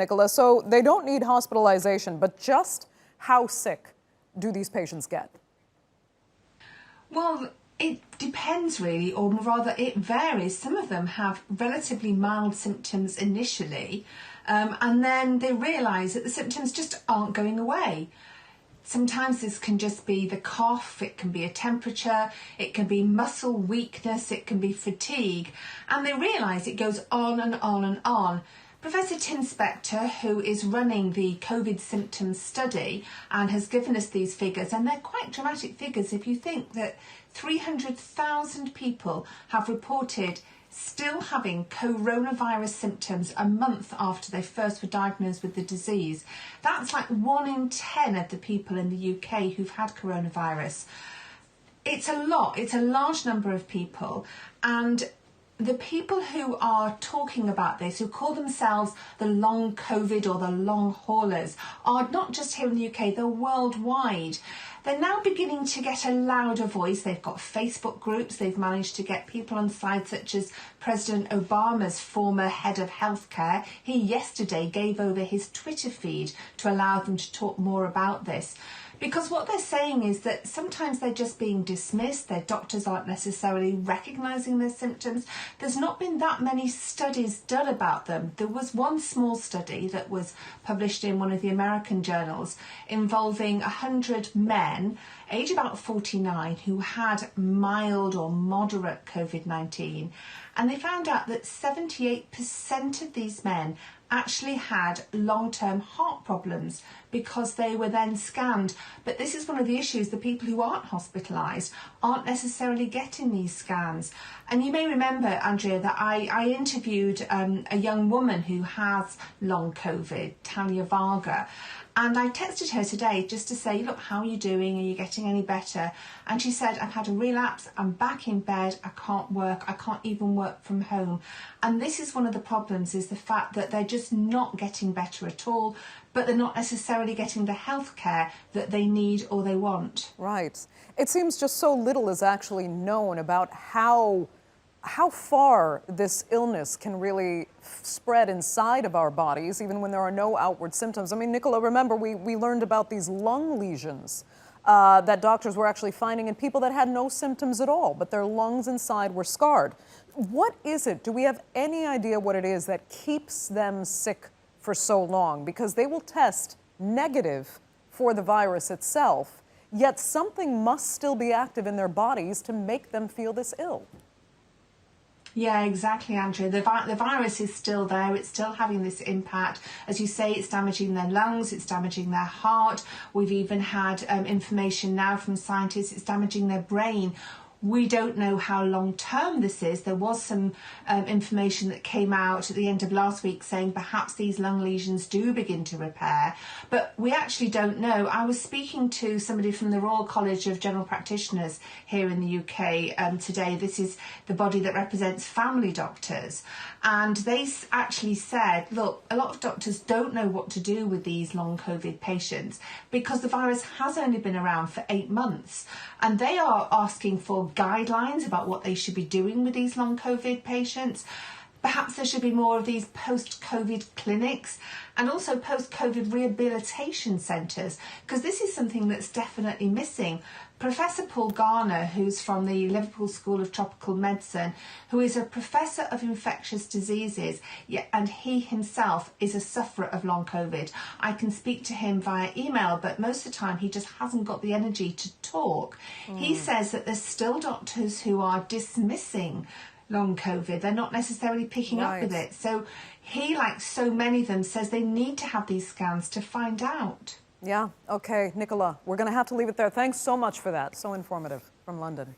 Nicola. So they don't need hospitalization, but just how sick do these patients get? Well, it depends really, or rather it varies. Some of them have relatively mild symptoms initially, and then they realise that the symptoms just aren't going away. Sometimes this can just be the cough, it can be a temperature, it can be muscle weakness, it can be fatigue, and they realise it goes on and on and on. Professor Tim Spector, who is running the COVID symptoms study and has given us these figures, and they're quite dramatic figures if you think that 300,000 people have reported still having coronavirus symptoms a month after they first were diagnosed with the disease. That's like 1 in 10 of the people in the UK who've had coronavirus. It's a lot, it's a large number of people, and the people who are talking about this, who call themselves the long COVID or the long haulers, are not just here in the UK, they're worldwide. They're now beginning to get a louder voice. They've got Facebook groups. They've managed to get people on sides such as President Obama's former head of healthcare. He yesterday gave over his Twitter feed to allow them to talk more about this. Because what they're saying is that sometimes they're just being dismissed, their doctors aren't necessarily recognising their symptoms. There's not been that many studies done about them. There was one small study that was published in one of the American journals involving 100 men, aged about 49, who had mild or moderate COVID-19. And they found out that 78% of these men actually had long-term heart problems because they were then scanned. But this is one of the issues. The people who aren't hospitalised aren't necessarily getting these scans. And you may remember, Andrea, that I interviewed a young woman who has long COVID, Talia Varga. And I texted her today just to say, look, how are you doing? Are you getting any better? And she said, I've had a relapse. I'm back in bed. I can't work. I can't even work from home. And this is one of the problems, is the fact that they're just not getting better at all, but they're not necessarily getting the health care that they need or they want. Right. It seems just so little is actually known about how far this illness can really spread inside of our bodies, even when there are no outward symptoms. I mean, Nicola, remember, we learned about these lung lesions that doctors were actually finding in people that had no symptoms at all, but their lungs inside were scarred. What is it? Do we have any idea what it is that keeps them sick for so long? Because they will test negative for the virus itself, yet something must still be active in their bodies to make them feel this ill. Yeah, exactly, Andrea. The virus is still there. It's still having this impact. As you say, it's damaging their lungs. It's damaging their heart. We've even had information now from scientists. It's damaging their brain. We don't know how long-term this is. There was some information that came out at the end of last week saying perhaps these lung lesions do begin to repair, but we actually don't know. I was speaking to somebody from the Royal College of General Practitioners here in the UK today. This is the body that represents family doctors, and they actually said, look, a lot of doctors don't know what to do with these long COVID patients because the virus has only been around for 8 months, and they are asking for guidelines about what they should be doing with these long COVID patients. Perhaps there should be more of these post-COVID clinics and also post-COVID rehabilitation centres, because this is something that's definitely missing. Professor Paul Garner, who's from the Liverpool School of Tropical Medicine, who is a professor of infectious diseases, and he himself is a sufferer of long COVID. I can speak to him via email, but most of the time he just hasn't got the energy to talk. He says that there's still doctors who are dismissing long COVID. They're not necessarily picking up with it. So he, like so many of them, says they need to have these scans to find out. Yeah, okay, Nicola, we're going to have to leave it there. Thanks so much for that. So informative from London.